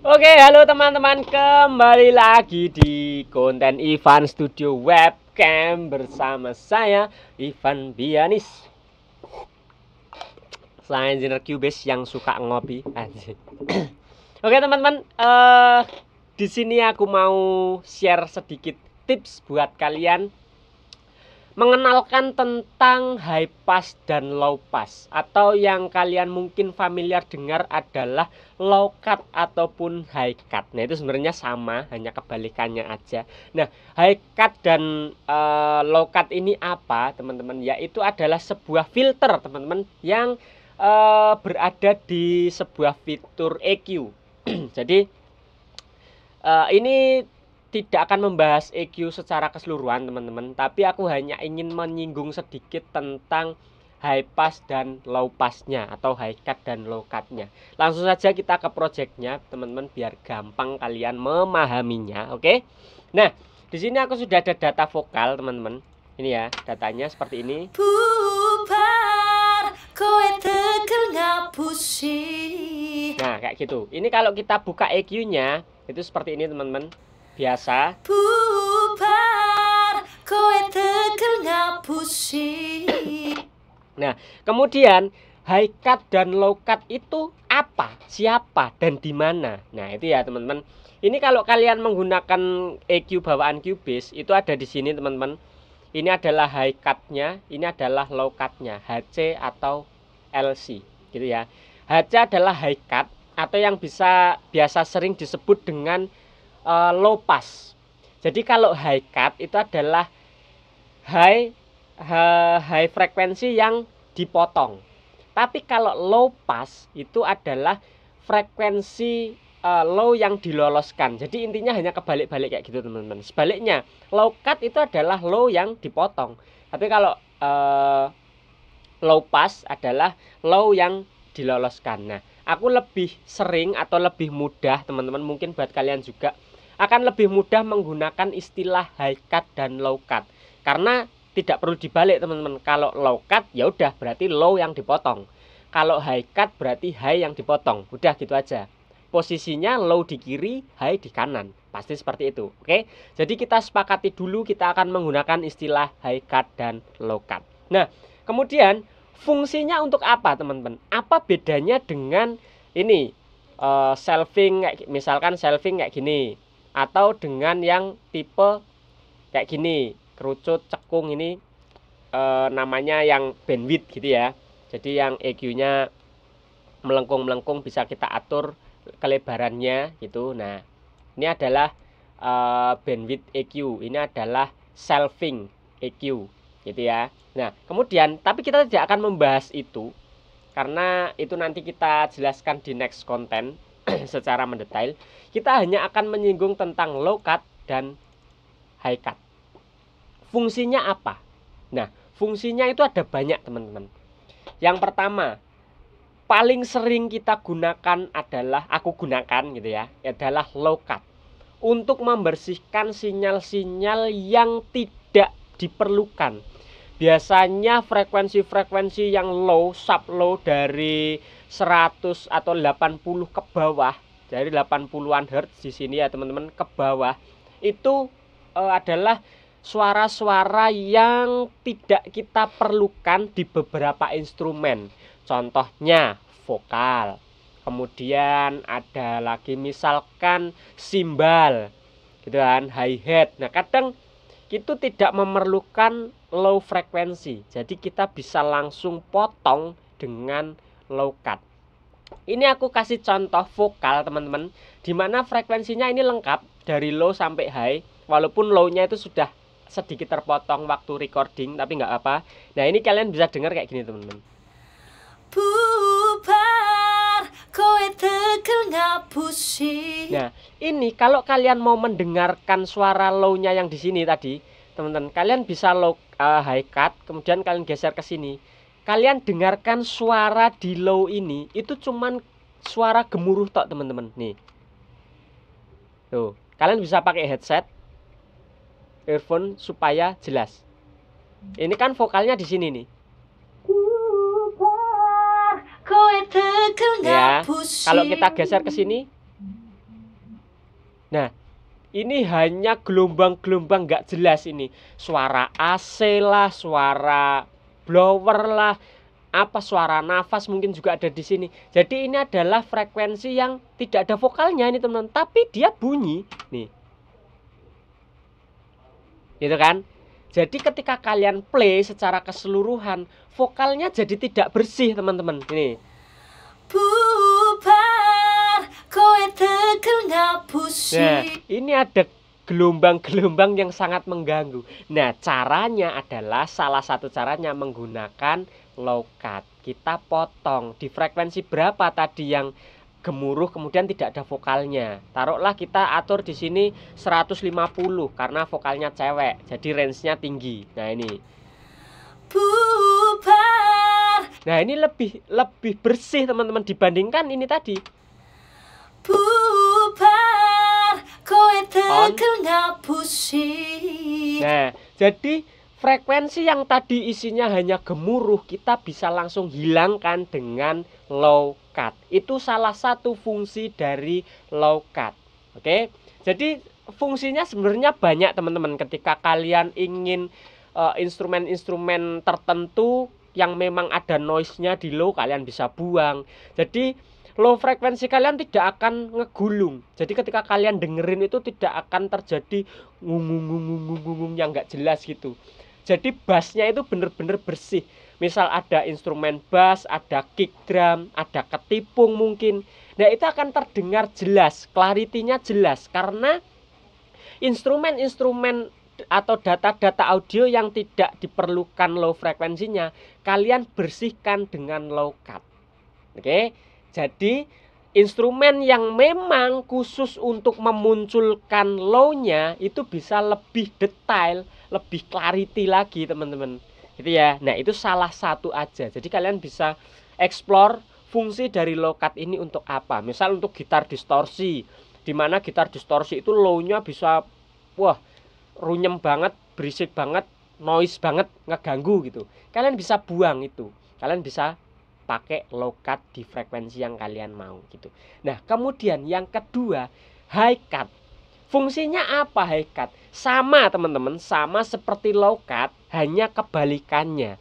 Oke, halo teman-teman, kembali lagi di konten Ivan Studio Webcam bersama saya Ivan Bianis. Saya engineer Cubase yang suka ngopi. Oke teman-teman, di sini aku mau share sedikit tips buat kalian mengenalkan tentang high pass dan low pass, atau yang kalian mungkin familiar dengar adalah low cut ataupun high cut. Nah, itu sebenarnya sama, hanya kebalikannya aja. Nah, high cut dan low cut ini apa, teman-teman? Yaitu adalah sebuah filter, teman-teman, yang berada di sebuah fitur EQ. Jadi ini tidak akan membahas EQ secara keseluruhan teman-teman, tapi aku hanya ingin menyinggung sedikit tentang high pass dan low passnya, atau high cut dan low cutnya. Langsung saja kita ke projectnya teman-teman, biar gampang kalian memahaminya. Oke, nah di sini aku sudah ada data vokal teman-teman. Ini ya datanya seperti ini. Nah kayak gitu. Ini kalau kita buka EQ-nya itu seperti ini teman-teman, biasa. Nah, kemudian high cut dan low cut itu apa, siapa, dan di mana? Nah, itu ya teman-teman. Ini kalau kalian menggunakan EQ bawaan Cubase itu ada di sini teman-teman. Ini adalah high cut-nya, ini adalah low cut-nya, HC atau LC, gitu ya. HC adalah high cut atau yang biasa sering disebut dengan low pass. Jadi kalau high cut itu adalah high frekuensi yang dipotong. Tapi kalau low pass itu adalah frekuensi low yang diloloskan. Jadi intinya hanya kebalik-balik kayak gitu teman-teman. Sebaliknya, low cut itu adalah low yang dipotong. Tapi kalau low pass adalah low yang diloloskan. Nah, aku lebih sering atau lebih mudah teman-teman, mungkin buat kalian juga akan lebih mudah menggunakan istilah high cut dan low cut, karena tidak perlu dibalik teman-teman. Kalau low cut ya udah berarti low yang dipotong, kalau high cut berarti high yang dipotong, udah gitu aja. Posisinya low di kiri, high di kanan, pasti seperti itu. Oke, jadi kita sepakati dulu kita akan menggunakan istilah high cut dan low cut. Nah, kemudian fungsinya untuk apa teman-teman? Apa bedanya dengan ini shelving, misalkan shelving kayak gini, atau dengan yang tipe kayak gini, kerucut cekung, ini namanya yang bandwidth gitu ya. Jadi yang EQ-nya melengkung-melengkung, bisa kita atur kelebarannya gitu. Nah, ini adalah bandwidth EQ, ini adalah shelving EQ gitu ya. Nah, kemudian tapi kita tidak akan membahas itu karena itu nanti kita jelaskan di next content secara mendetail. Kita hanya akan menyinggung tentang low cut dan high cut. Fungsinya apa? Nah, fungsinya itu ada banyak teman-teman. Yang pertama, paling sering kita gunakan adalah, aku gunakan gitu ya, adalah low cut. Untuk membersihkan sinyal-sinyal yang tidak diperlukan. Biasanya frekuensi-frekuensi yang low, sub low dari 100 atau 80 ke bawah, dari 80-an Hz di sini ya teman-teman, ke bawah itu adalah suara-suara yang tidak kita perlukan di beberapa instrumen. Contohnya vokal. Kemudian ada lagi misalkan simbal, gitu kan, hi-hat. Nah, kadang itu tidak memerlukan low frekuensi. Jadi kita bisa langsung potong dengan low cut. Ini aku kasih contoh vokal teman-teman, dimana frekuensinya ini lengkap dari low sampai high. Walaupun low-nya itu sudah sedikit terpotong waktu recording, tapi nggak apa. Nah, ini kalian bisa dengar kayak gini teman-teman. Nah, ini kalau kalian mau mendengarkan suara low-nya yang di sini tadi, teman-teman, kalian bisa low high cut, kemudian kalian geser ke sini. Kalian dengarkan suara di low ini, itu cuman suara gemuruh tok teman-teman. Nih. Tuh, kalian bisa pakai headset, earphone supaya jelas. Ini kan vokalnya di sini nih. Ya, kalau kita geser ke sini, Nah, ini hanya gelombang-gelombang nggak jelas ini. Suara AC lah, suara blower lah, apa suara nafas mungkin juga ada di sini. Jadi ini adalah frekuensi yang tidak ada vokalnya ini teman-teman, tapi dia bunyi nih. Gitu kan? Jadi ketika kalian play secara keseluruhan, vokalnya jadi tidak bersih teman-teman. Ini. Bubar, kowe tekel ngapusi. Nah, ini ada gelombang-gelombang yang sangat mengganggu. Nah, caranya adalah salah satu caranya menggunakan low cut. Kita potong di frekuensi berapa tadi yang gemuruh kemudian tidak ada vokalnya. Taruhlah kita atur di sini 150 karena vokalnya cewek. Jadi range-nya tinggi. Nah, ini. Bubar. Nah, ini lebih bersih teman-teman dibandingkan ini tadi. Bubar, kowe tekel ngapusi. Nah, jadi frekuensi yang tadi isinya hanya gemuruh kita bisa langsung hilangkan dengan low cut. Itu salah satu fungsi dari low cut. Oke. Jadi fungsinya sebenarnya banyak teman-teman. Ketika kalian ingin instrumen-instrumen tertentu yang memang ada noise-nya di low, kalian bisa buang. Jadi low frekuensi kalian tidak akan ngegulung. Jadi ketika kalian dengerin itu tidak akan terjadi ngung yang nggak jelas gitu. Jadi bassnya itu bener-bener bersih. Misal ada instrumen bass, ada kick drum, ada ketipung mungkin. Nah, itu akan terdengar jelas, clarity-nya jelas. Karena instrumen-instrumen atau data-data audio yang tidak diperlukan low frekuensinya, kalian bersihkan dengan low cut. Oke, jadi instrumen yang memang khusus untuk memunculkan low-nya itu bisa lebih detail, lebih clarity lagi teman-teman. Gitu ya. Nah, itu salah satu aja. Jadi kalian bisa explore fungsi dari low cut ini untuk apa. Misal untuk gitar distorsi, dimana gitar distorsi itu low-nya bisa runyem banget, berisik banget, noise banget, ngeganggu gitu. Kalian bisa buang itu. Kalian bisa pakai low cut di frekuensi yang kalian mau gitu. Nah, kemudian yang kedua, high cut. Fungsinya apa high cut? Sama teman-teman, sama seperti low cut, hanya kebalikannya.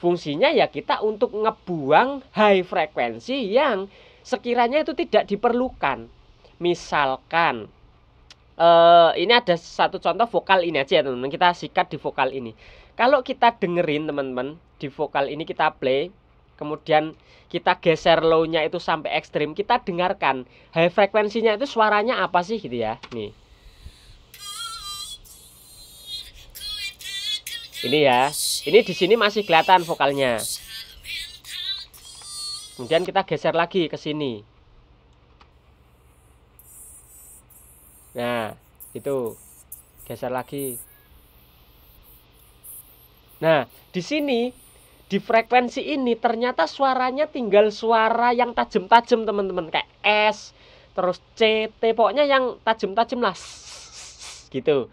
Fungsinya ya kita untuk ngebuang high frekuensi yang sekiranya itu tidak diperlukan. Misalkan ini ada satu contoh vokal ini aja ya teman-teman. Kita sikat di vokal ini. Kalau kita dengerin teman-teman, di vokal ini kita play, kemudian kita geser low-nya itu sampai ekstrim, kita dengarkan high frekuensinya itu suaranya apa sih gitu ya. Nih. Ini ya. Ini di sini masih kelihatan vokalnya. Kemudian kita geser lagi ke sini. Nah, itu geser lagi. Nah, di sini di frekuensi ini ternyata suaranya tinggal suara yang tajam-tajam teman-teman, kayak S, terus C, T, pokoknya yang tajam-tajam lah, gitu.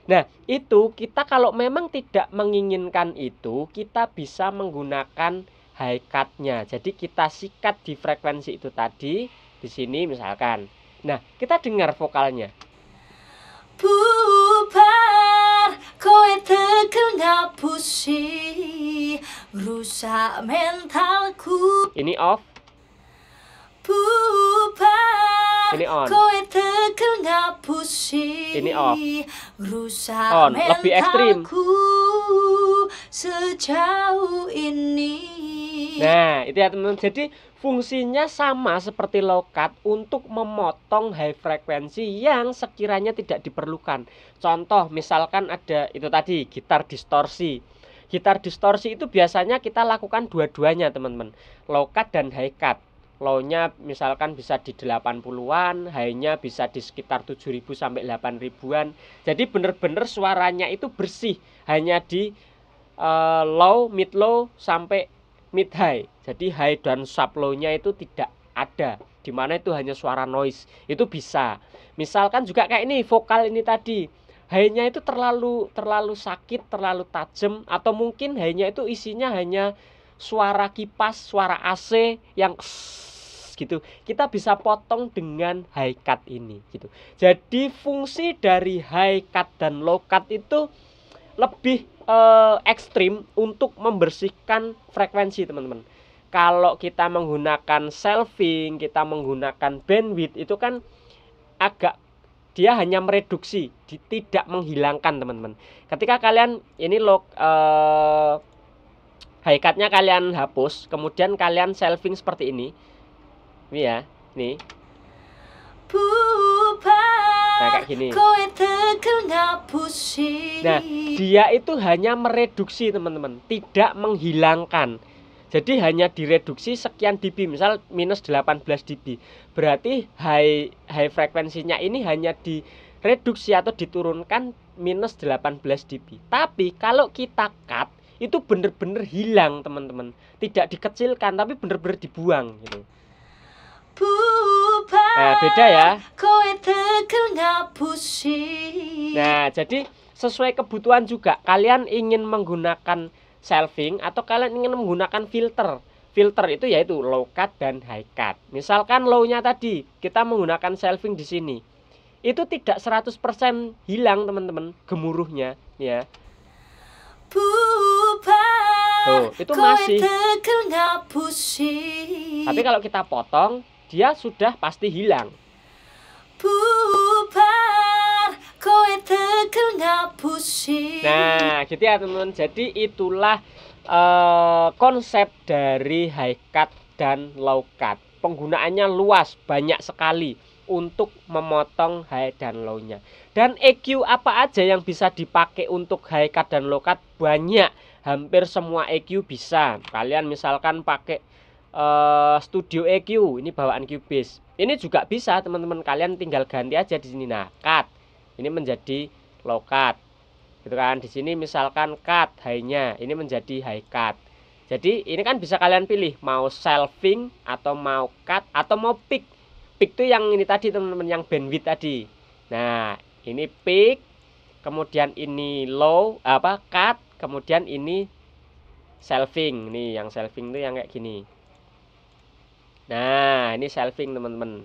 Nah, itu kita kalau memang tidak menginginkan itu, kita bisa menggunakan high cut-nya. Jadi kita sikat di frekuensi itu tadi, di sini misalkan. Nah, kita dengar vokalnya. Bubar, kowe tekel ngapusi, rusak mentalku. Ini off. Bubar, ini on. Kowe tekel ngapusi, ini off. Rusak on, lebih ekstrim. Sejauh ini. Nah, itu ya teman-teman. Jadi fungsinya sama seperti low cut untuk memotong high frekuensi yang sekiranya tidak diperlukan. Contoh, misalkan ada itu tadi gitar distorsi. Gitar distorsi itu biasanya kita lakukan dua-duanya teman-teman, low cut dan high cut. Low-nya misalkan bisa di 80-an, high-nya bisa di sekitar 7.000 sampai 8.000-an. Jadi bener-bener suaranya itu bersih, hanya di low, mid low sampai mid high. Jadi high dan sub low-nya itu tidak ada, dimana itu hanya suara noise. Itu bisa. Misalkan juga kayak ini vokal ini tadi, high-nya itu terlalu sakit, terlalu tajam, atau mungkin high-nya itu isinya hanya suara kipas, suara AC yang gitu, kita bisa potong dengan high cut ini gitu. Jadi fungsi dari high cut dan low cut itu lebih ekstrim untuk membersihkan frekuensi teman-teman. Kalau kita menggunakan shelving, kita menggunakan bandwidth, itu kan agak, dia hanya mereduksi, tidak menghilangkan teman-teman. Ketika kalian ini high cut-nya kalian hapus, kemudian kalian shelving seperti ini ya, nih. Nah kayak gini. Nah dia itu hanya mereduksi teman-teman, tidak menghilangkan. Jadi hanya direduksi sekian dB, misal minus 18 dB. Berarti high frekuensinya ini hanya direduksi atau diturunkan minus 18 dB. Tapi kalau kita cut, itu bener-bener hilang teman-teman. Tidak dikecilkan, tapi bener-bener dibuang gitu. Nah beda ya. Nah jadi sesuai kebutuhan juga. Kalian ingin menggunakan shelving atau kalian ingin menggunakan filter. Filter itu yaitu low cut dan high cut. Misalkan low-nya tadi kita menggunakan shelving di sini, itu tidak 100% hilang teman-teman gemuruhnya ya. Tuh, itu masih. Tapi kalau kita potong, dia sudah pasti hilang. Nah gitu ya teman-teman. Jadi itulah konsep dari high cut dan low cut. Penggunaannya luas, banyak sekali untuk memotong high dan low-nya. Dan EQ apa aja yang bisa dipakai untuk high cut dan low cut? Banyak, hampir semua EQ bisa. Kalian misalkan pakai Studio EQ, ini bawaan Cubase. Ini juga bisa teman-teman, kalian tinggal ganti aja di sini. Nah, cut ini menjadi low cut. Gitu kan. Di sini misalkan cut high-nya, ini menjadi high cut. Jadi ini kan bisa kalian pilih mau shelving atau mau cut atau mau peak. Peak itu yang ini tadi teman-teman, yang bandwidth tadi. Nah, ini peak, kemudian ini low cut, kemudian ini shelving. Nih, yang shelving itu yang kayak gini. Nah, ini shelving teman-teman.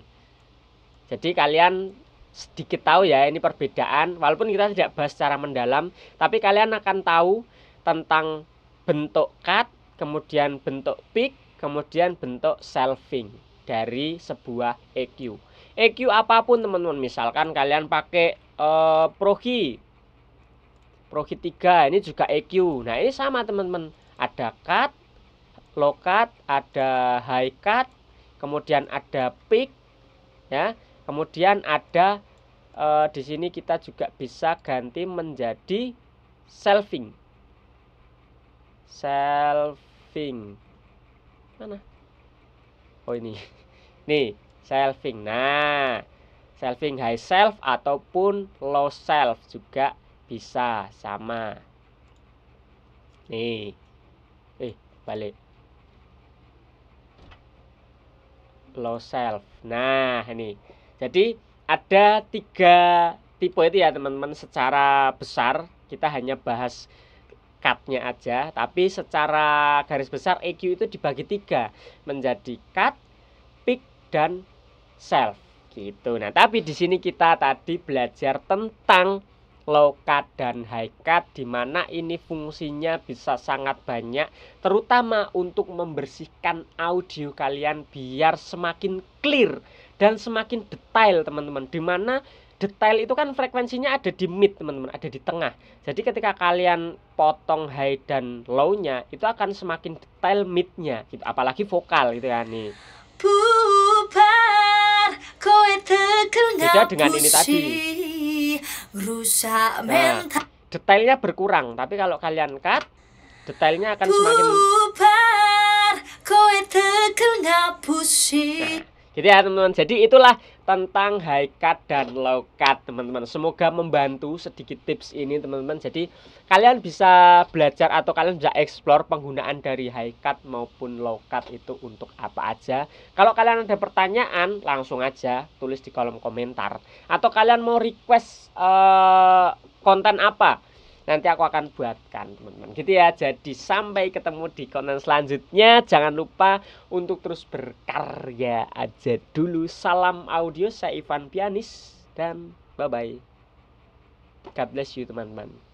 Jadi kalian sedikit tahu ya ini perbedaan, walaupun kita tidak bahas secara mendalam, tapi kalian akan tahu tentang bentuk cut, kemudian bentuk peak, kemudian bentuk shelving dari sebuah EQ. EQ apapun teman-teman, misalkan kalian pakai Progi 3, ini juga EQ. Nah, ini sama teman-teman. Ada cut, low cut, ada high cut, kemudian ada peak ya. Kemudian ada di sini kita juga bisa ganti menjadi shelving. Shelving. Mana? Oh ini. Nih, shelving. Nah, shelving high shelf ataupun low shelf juga bisa sama. Nih. Balik. Low shelf. Nah, ini. Jadi ada 3 tipe itu ya teman-teman. Secara besar kita hanya bahas cut-nya aja, tapi secara garis besar EQ itu dibagi 3 menjadi cut, peak, dan shelf gitu. Nah, tapi di sini kita tadi belajar tentang low cut dan high cut, dimana ini fungsinya bisa sangat banyak, terutama untuk membersihkan audio kalian biar semakin clear dan semakin detail teman-teman. Dimana detail itu kan frekuensinya ada di mid teman-teman, ada di tengah. Jadi ketika kalian potong high dan low-nya, itu akan semakin detail mid-nya gitu, apalagi vokal gitu kan nih. Beda dengan ini tadi. Nah, detailnya berkurang, tapi kalau kalian cut, detailnya akan semakin. Nah, gitu ya teman-teman. Jadi itulah tentang high cut dan low cut teman-teman. Semoga membantu sedikit tips ini teman-teman. Jadi kalian bisa belajar atau kalian bisa explore penggunaan dari high cut maupun low cut itu untuk apa aja. Kalau kalian ada pertanyaan, langsung aja tulis di kolom komentar. Atau kalian mau request konten apa, nanti aku akan buatkan teman-teman gitu ya. Jadi sampai ketemu di konten selanjutnya. Jangan lupa untuk terus berkarya aja dulu. Salam audio, saya Ivan Pianis dan bye bye. God bless you teman-teman.